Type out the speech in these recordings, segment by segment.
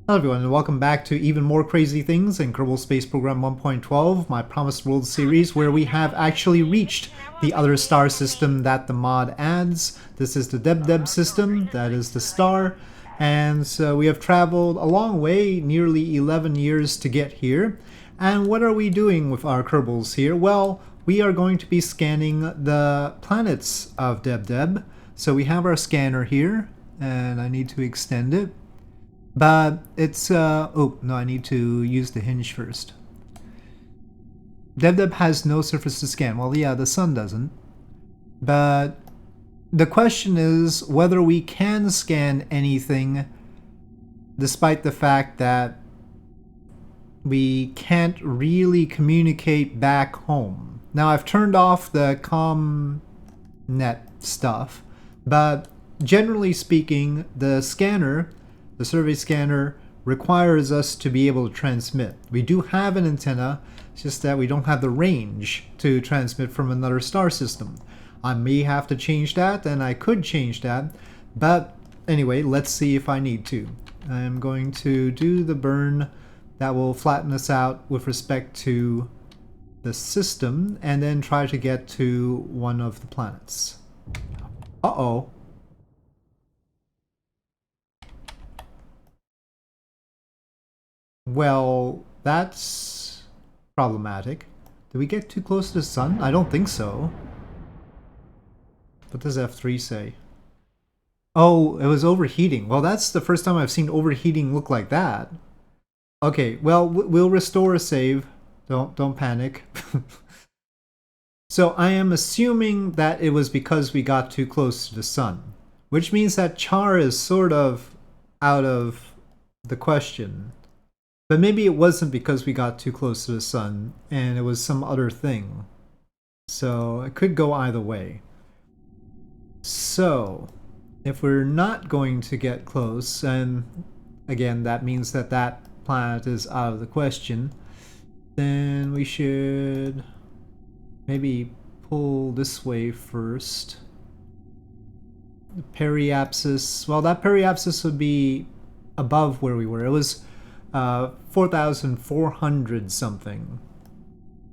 Hello everyone and welcome back to even more crazy things in Kerbal Space Program 1.12, my Promised World series, where we have actually reached the other star system that the mod adds. This is the Deb system, that is the star, and so we have traveled a long way, nearly 11 years to get here. And what are we doing with our Kerbals here? Well, we are going to be scanning the planets of Deb. So we have our scanner here, and I need to extend it. But it's, oh, no, I need to use the hinge first. Deb has no surface to scan. Well, yeah, the sun doesn't. But the question is whether we can scan anything despite the fact that we can't really communicate back home. Now, I've turned off the net stuff, but generally speaking, the scanner, the survey scanner, requires us to be able to transmit. We do have an antenna, it's just that we don't have the range to transmit from another star system. I may have to change that, and I could change that, but anyway, let's see if I need to. I'm going to do the burn that will flatten us out with respect to the system, and then try to get to one of the planets. Uh-oh. Well, that's problematic. Did we get too close to the sun? I don't think so. What does F3 say? Oh, it was overheating. Well, that's the first time I've seen overheating look like that. Okay, well, we'll restore a save. Don't panic. So I am assuming that it was because we got too close to the sun, which means that char is sort of out of the question. But maybe it wasn't because we got too close to the sun and it was some other thing. So it could go either way. So if we're not going to get close, and again that means that that planet is out of the question, then we should maybe pull this way first. The periapsis, well, that periapsis would be above where we were. It was 4,400 something.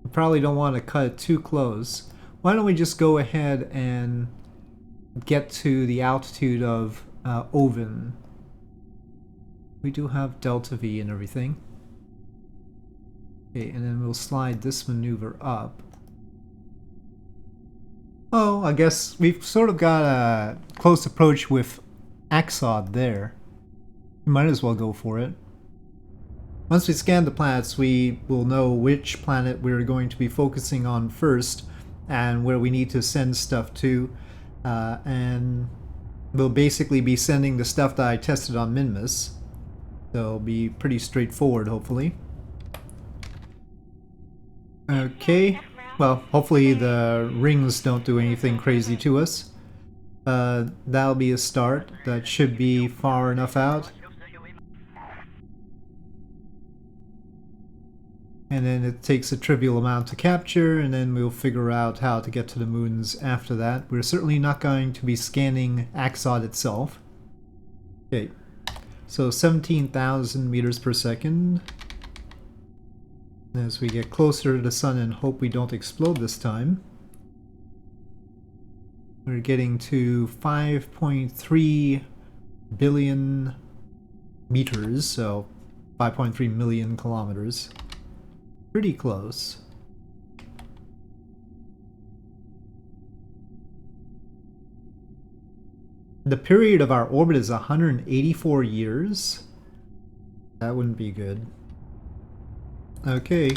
We probably don't want to cut it too close. Why don't we just go ahead and get to the altitude of Oven. We do have delta V and everything. Okay, and then we'll slide this maneuver up. Oh, I guess we've sort of got a close approach with Axod there. We might as well go for it. Once we scan the planets, we will know which planet we're going to be focusing on first and where we need to send stuff to. And we'll basically be sending the stuff that I tested on Minmus. So it'll be pretty straightforward, hopefully. Okay, well, hopefully the rings don't do anything crazy to us. That'll be a start. That should be far enough out. And then it takes a trivial amount to capture, and then we'll figure out how to get to the moons after that. We're certainly not going to be scanning Axod itself. Okay, so 17,000 meters per second. As we get closer to the sun and hope we don't explode this time. We're getting to 5.3 billion meters, so 5.3 million kilometers. Pretty close. The period of our orbit is 184 years. That wouldn't be good. Okay.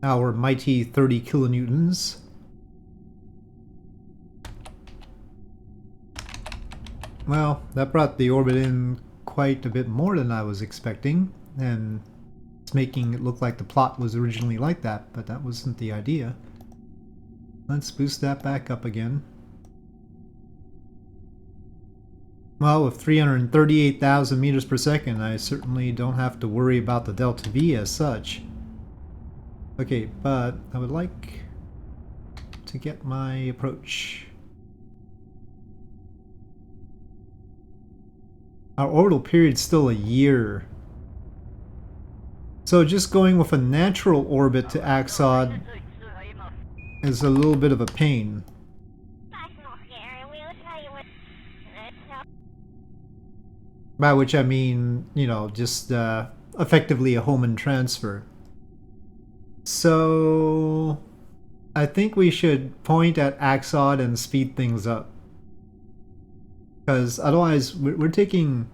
Our mighty 30 kilonewtons. Well, that brought the orbit in quite a bit more than I was expecting, and making it look like the plot was originally like that, but that wasn't the idea. Let's boost that back up again. Well, with 338,000 meters per second, I certainly don't have to worry about the delta V as such. Okay, but I would like to get my approach. Our orbital period's still a year. So just going with a natural orbit to Axod is a little bit of a pain. By which I mean, you know, just effectively a Hohmann transfer. So I think we should point at Axod and speed things up. Because otherwise we're taking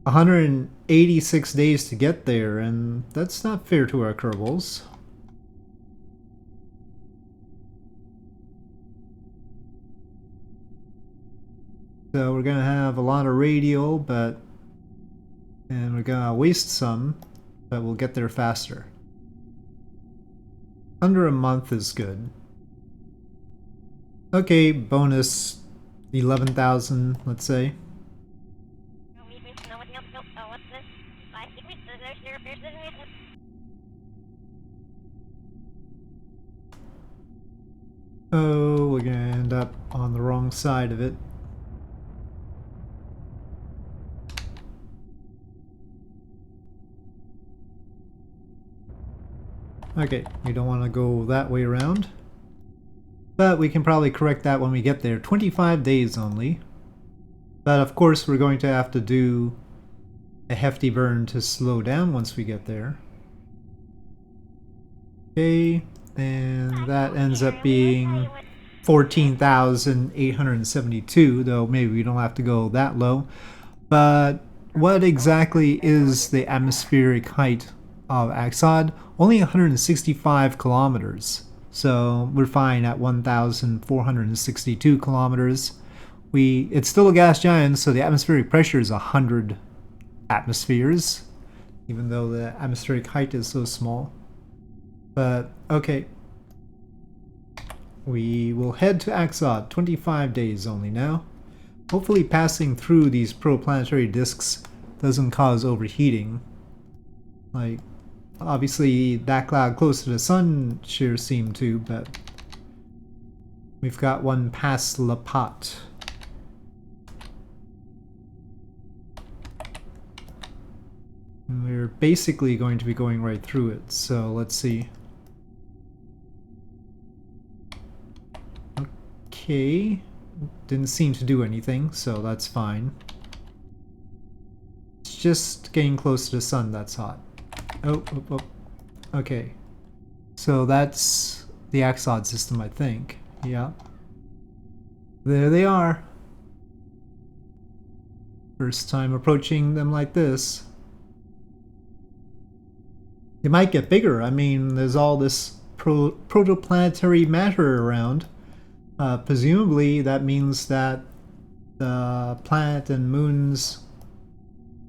186 days to get there, and that's not fair to our Kerbals. So we're gonna have a lot of radial, and we're gonna waste some, but we'll get there faster. Under a month is good. Okay, bonus 11,000, let's say. Oh, we're gonna end up on the wrong side of it. Okay, we don't want to go that way around. But we can probably correct that when we get there. 25 days only. But of course we're going to have to do a hefty burn to slow down once we get there. Okay, and that ends up being 14,872, though maybe we don't have to go that low. But what exactly is the atmospheric height of Axod? Only 165 kilometers. So we're fine at 1,462 kilometers. It's still a gas giant, so the atmospheric pressure is 100 atmospheres, even though the atmospheric height is so small. But okay. We will head to Axod, 25 days only now. Hopefully passing through these protoplanetary disks doesn't cause overheating. Like, obviously that cloud close to the sun sure seemed to, but we've got one past La Pat. And we're basically going to be going right through it, so let's see. Okay, didn't seem to do anything, so that's fine. It's just getting close to the sun that's hot. Oh. Okay. So that's the Axod system, I think. Yeah. There they are. First time approaching them like this. It might get bigger. I mean, there's all this protoplanetary matter around. Presumably that means that the planet and moons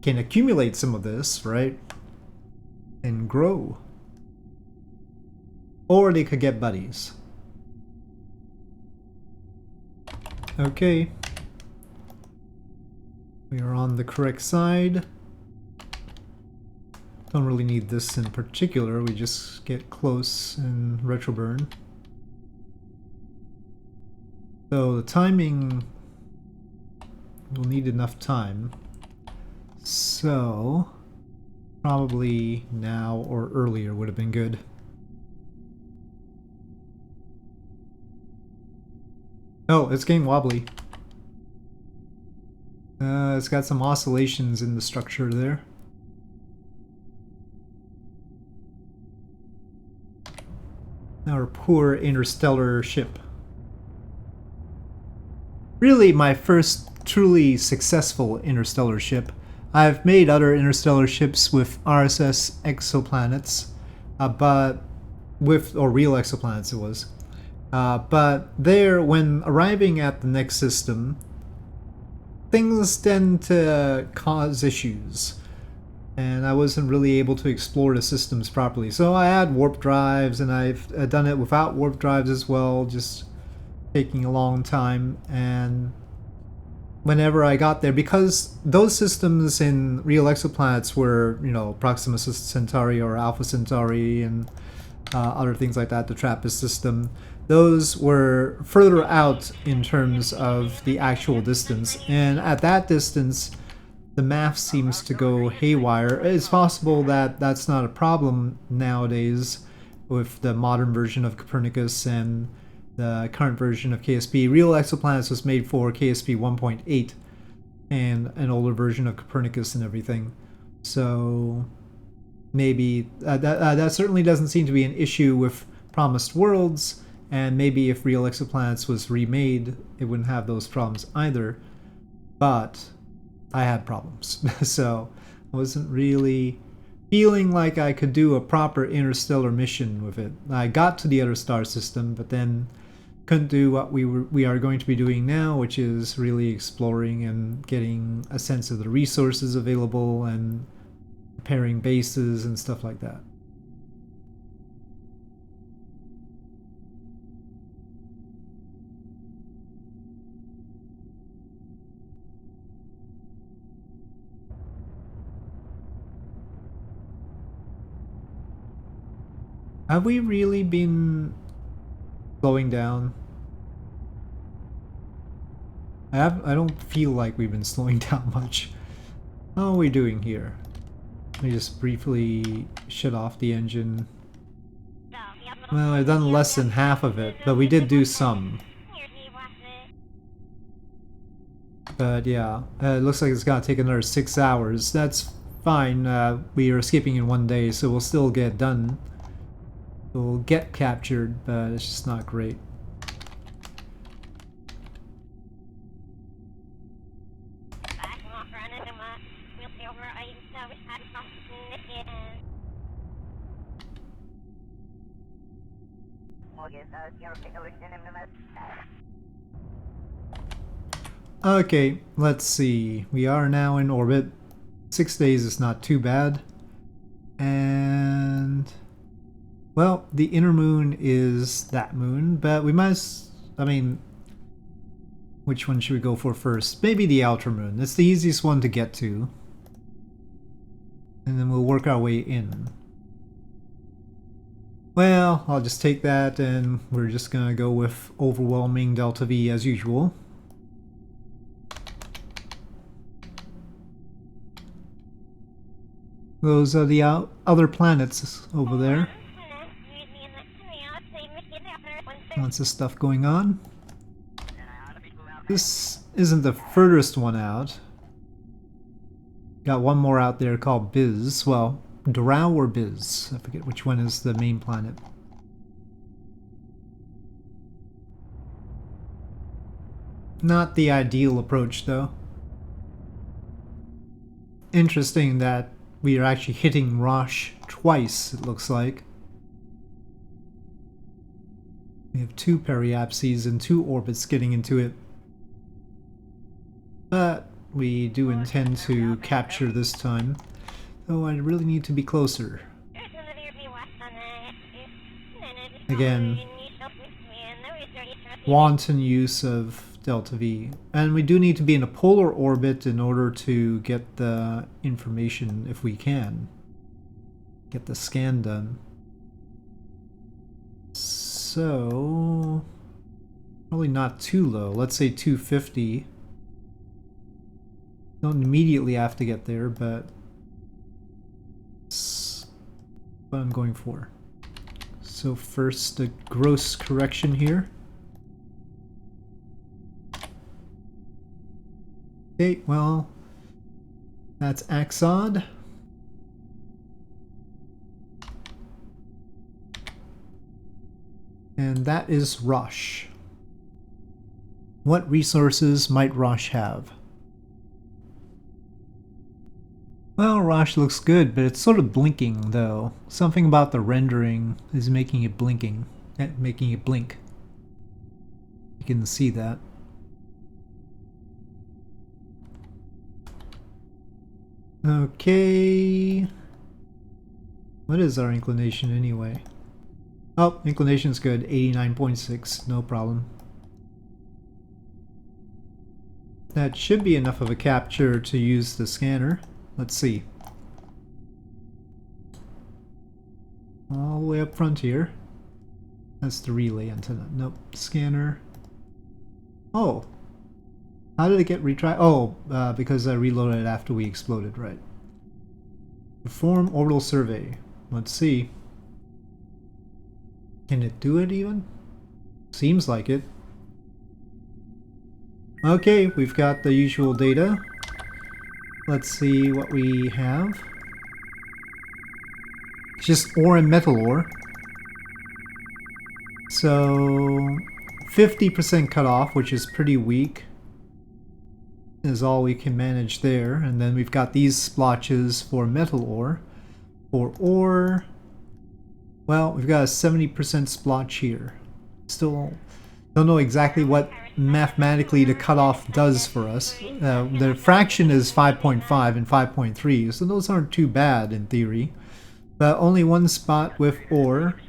can accumulate some of this, right? And grow. Or they could get buddies. Okay. We are on the correct side. Don't really need this in particular, we just get close and retroburn. So the timing, we'll need enough time. So probably now or earlier would have been good. Oh, it's getting wobbly. It's got some oscillations in the structure there. Our poor interstellar ship. Really my first truly successful interstellar ship. I've made other interstellar ships with RSS exoplanets, or real exoplanets it was. But there, when arriving at the next system, things tend to cause issues. And I wasn't really able to explore the systems properly. So I had warp drives, and I've done it without warp drives as well, just taking a long time. And whenever I got there, because those systems in real exoplanets were, you know, Proxima Centauri or Alpha Centauri, and other things like that, the TRAPPIST system. Those were further out in terms of the actual distance, and at that distance, the math seems to go haywire. It's possible that that's not a problem nowadays with the modern version of Copernicus and the current version of KSP. Real Exoplanets was made for KSP 1.8 and an older version of Copernicus and everything. So maybe that certainly doesn't seem to be an issue with Promised Worlds, and maybe if Real Exoplanets was remade, it wouldn't have those problems either. But I had problems, so I wasn't really feeling like I could do a proper interstellar mission with it. I got to the other star system, but then couldn't do what we are going to be doing now, which is really exploring and getting a sense of the resources available and preparing bases and stuff like that. Have we really been slowing down? I don't feel like we've been slowing down much. How are we doing here? Let me just briefly shut off the engine. Well, I've done less than half of it, but we did do some. But yeah, it looks like it's gonna take another 6 hours. That's fine. We are escaping in 1 day, so we'll still get done. We'll get captured, but it's just not great. Okay, let's see. We are now in orbit. 6 days is not too bad. And well, the inner moon is that moon, but we must, I mean, which one should we go for first? Maybe the outer moon. It's the easiest one to get to. And then we'll work our way in. Well, I'll just take that, and we're just gonna go with overwhelming delta V as usual. Those are the other planets over there. Lots of stuff going on. This isn't the furthest one out. Got one more out there called Biz. Well, Drow or Biz. I forget which one is the main planet. Not the ideal approach, though. Interesting that we are actually hitting Rosh twice, it looks like. We have 2 periapses and 2 orbits getting into it. But we do intend to capture this time. Though I really need to be closer. Again, wanton use of delta V. And we do need to be in a polar orbit in order to get the information if we can. Get the scan done. So probably not too low. Let's say 250. Don't immediately have to get there, but it's what I'm going for. So first, a gross correction here. Okay, well, that's Axod. And that is Rosh. What resources might Rosh have? Well, Rosh looks good, but it's sort of blinking, though. Something about the rendering is making it blinking, making it blink. You can see that. Okay. What is our inclination anyway? Oh, inclination's good. 89.6, no problem. That should be enough of a capture to use the scanner. Let's see. All the way up front here. That's the relay antenna. Nope. Scanner. Oh. How did it get retried? Oh, because I reloaded it after we exploded, right. Perform orbital survey. Let's see. Can it do it even? Seems like it. Okay, we've got the usual data. Let's see what we have. It's just ore and metal ore. So 50% cutoff, which is pretty weak, is all we can manage there. And then we've got these splotches for metal ore. For ore, well, we've got a 70% splotch here. Still don't know exactly what mathematically the cutoff does for us. The fraction is 5.5 and 5.3, so those aren't too bad in theory. But only one spot with ore,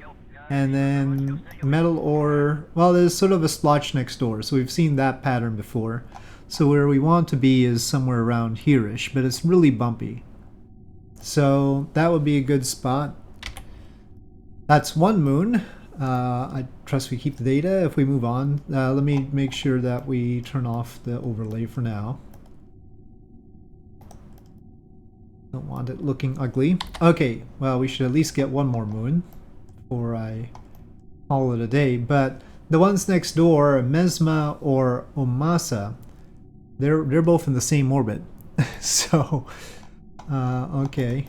and then metal ore. Well, there's sort of a splotch next door, so we've seen that pattern before. So where we want to be is somewhere around here-ish, but it's really bumpy. So that would be a good spot. That's one moon. I trust we keep the data. If we move on, let me make sure that we turn off the overlay for now. Don't want it looking ugly. Okay, well, we should at least get one more moon before I call it a day. But the ones next door, Mesma or Omasa, they're both in the same orbit. So, okay.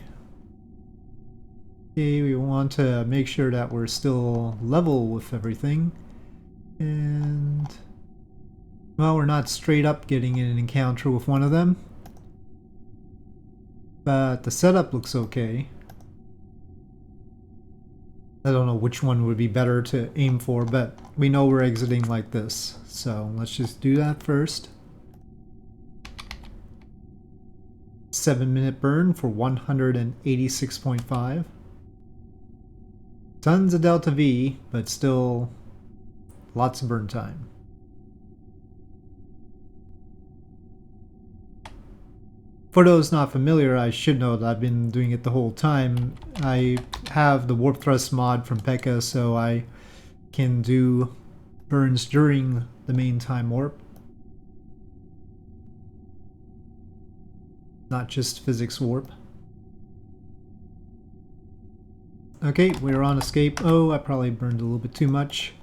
Okay, we want to make sure that we're still level with everything. And, well, we're not straight up getting in an encounter with one of them. But the setup looks okay. I don't know which one would be better to aim for, but we know we're exiting like this. So let's just do that first. 7-minute burn for 186.5. Tons of delta V, but still lots of burn time. For those not familiar, I should know that I've been doing it the whole time. I have the warp thrust mod from P.E.K.K.A, so I can do burns during the main time warp. Not just physics warp. Okay, we're on escape. Oh, I probably burned a little bit too much.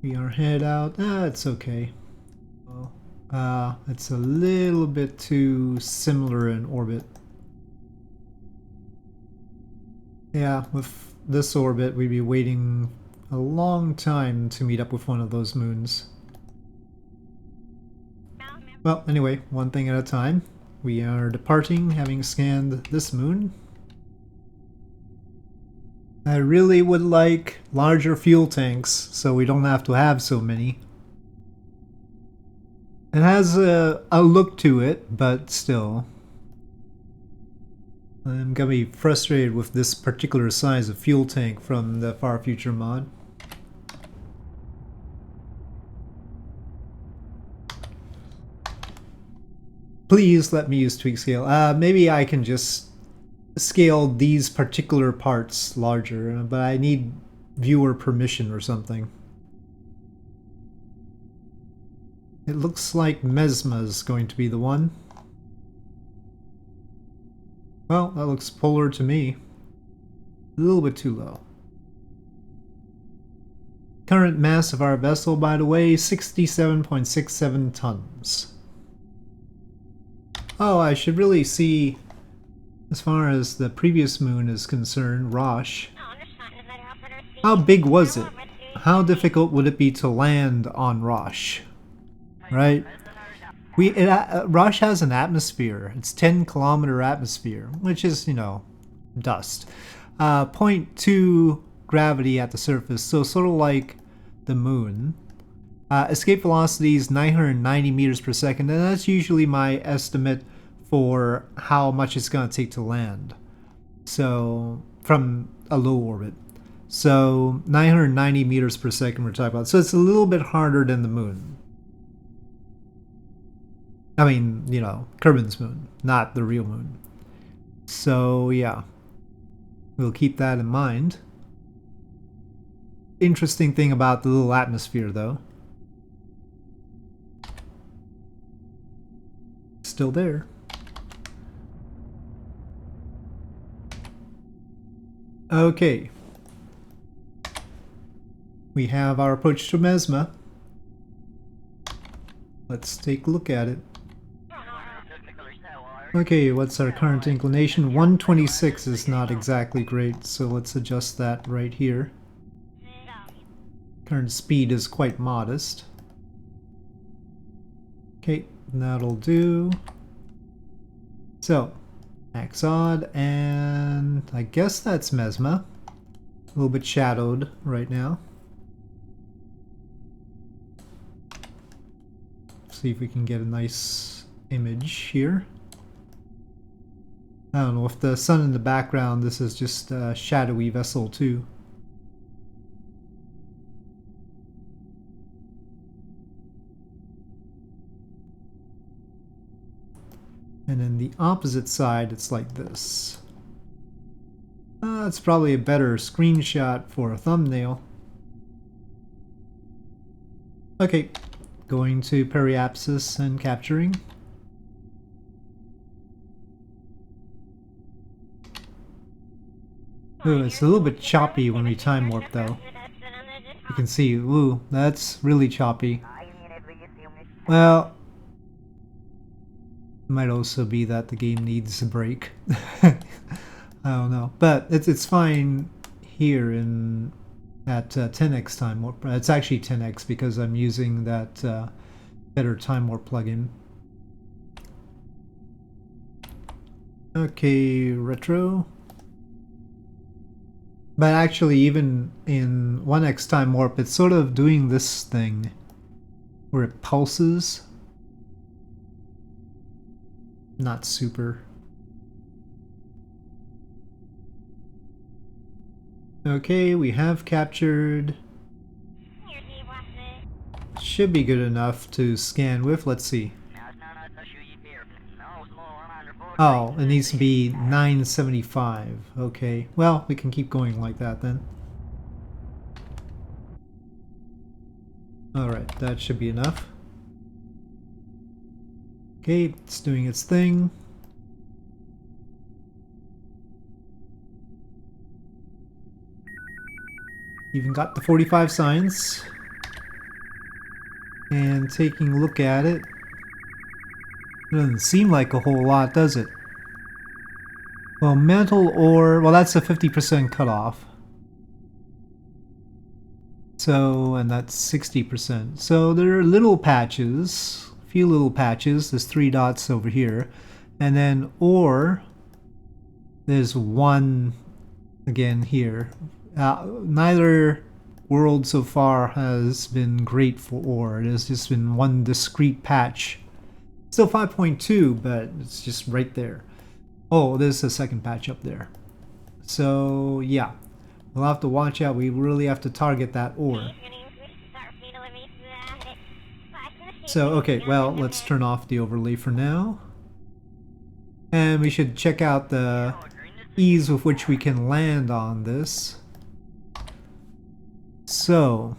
We are head out. It's okay. It's a little bit too similar in orbit. Yeah, with this orbit, we'd be waiting a long time to meet up with one of those moons. Well, anyway, one thing at a time. We are departing, having scanned this moon. I really would like larger fuel tanks, so we don't have to have so many. It has a look to it, but still. I'm gonna be frustrated with this particular size of fuel tank from the Far Future mod. Please let me use tweak scale. Maybe I can just scale these particular parts larger, but I need viewer permission or something. It looks like Mesma is going to be the one. Well, that looks polar to me. A little bit too low. Current mass of our vessel, by the way, 67.67 tons. Oh, I should really see, as far as the previous moon is concerned, Rosh. How big was it? How difficult would it be to land on Rosh? Right? Rosh has an atmosphere. It's 10-kilometer atmosphere, which is, you know, dust. 0.2 gravity at the surface, so sort of like the moon. Escape velocity is 990 meters per second, and that's usually my estimate for how much it's going to take to land. So, from a low orbit. So, 990 meters per second we're talking about. So it's a little bit harder than the moon. I mean, you know, Kerbin's moon, not the real moon. So yeah, we'll keep that in mind. Interesting thing about the little atmosphere though. Still there. Okay. We have our approach to Mesma. Let's take a look at it. Okay, what's our current inclination? 126 is not exactly great, so let's adjust that right here. Current speed is quite modest. Okay, that'll do. So, max odd, and I guess that's Mesma. A little bit shadowed right now. See if we can get a nice image here. I don't know, if the sun in the background, this is just a shadowy vessel too. And then the opposite side, it's like this. It's probably a better screenshot for a thumbnail. Okay, going to periapsis and capturing. Ooh, it's a little bit choppy when we time warp though. You can see, ooh, that's really choppy. Well, it might also be that the game needs a break. I don't know, but it's fine here in at 10x time warp. It's actually 10x because I'm using that better time warp plugin. Okay, retro. But actually, even in 1x time warp, it's sort of doing this thing where it pulses. Not super. Okay, we have captured. Should be good enough to scan with. Let's see. Oh, it needs to be 975. Okay, well, we can keep going like that then. Alright, that should be enough. Okay, it's doing its thing. Even got the 45 signs. And taking a look at it, it doesn't seem like a whole lot, does it? Well, metal ore, well, that's a 50% cutoff. So, and that's 60%. So there are little patches, a few little patches. There's 3 dots over here. And then ore, there's 1 again here. Neither world so far has been great for ore. It has just been 1 discrete patch. Still 5.2, but it's just right there. Oh, there's a second patch up there. So yeah, we'll have to watch out. We really have to target that ore. So okay, well, let's turn off the overlay for now. And we should check out the ease with which we can land on this. So,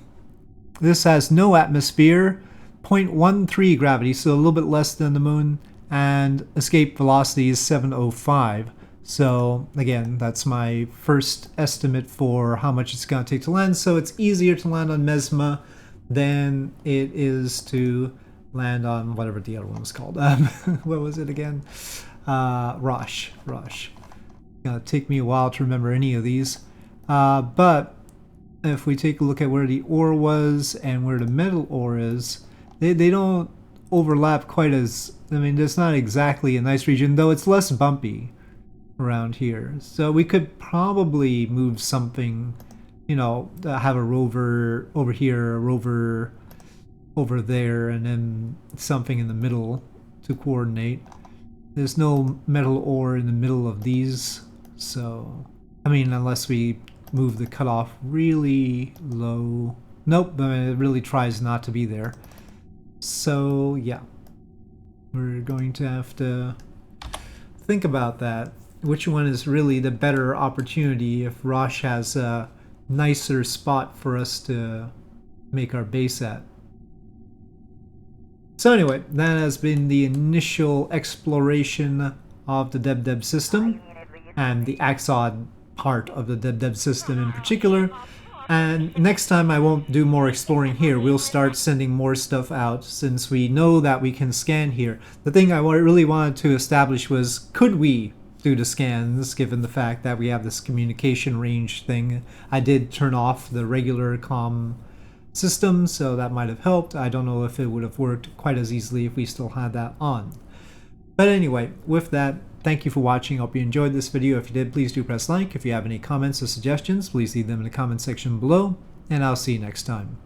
this has no atmosphere, 0.13 gravity, so a little bit less than the moon, and escape velocity is 705. So, again, that's my first estimate for how much it's going to take to land. So, it's easier to land on Mesma than it is to land on whatever the other one was called. What was it again? Rosh. It's going to take me a while to remember any of these. But if we take a look at where the ore was and where the metal ore is, they don't overlap quite as, I mean, it's not exactly a nice region, though it's less bumpy around here. So we could probably move something, you know, have a rover over here, a rover over there, and then something in the middle to coordinate. There's no metal ore in the middle of these, so, I mean, unless we move the cutoff really low. Nope, I mean, it really tries not to be there. So yeah, we're going to have to think about that. which one is really the better opportunity if Rosh has a nicer spot for us to make our base at. So anyway, that has been the initial exploration of the DebDeb system and the Axod part of the DebDeb system in particular. And next time I won't do more exploring here. We'll start sending more stuff out since we know that we can scan here. The thing I really wanted to establish was, could we do the scans given the fact that we have this communication range thing? I did turn off the regular comm system, so that might have helped. I don't know if it would have worked quite as easily if we still had that on. But anyway, with that, thank you for watching. Hope you enjoyed this video. If you did, please do press like. If you have any comments or suggestions, please leave them in the comment section below, and I'll see you next time.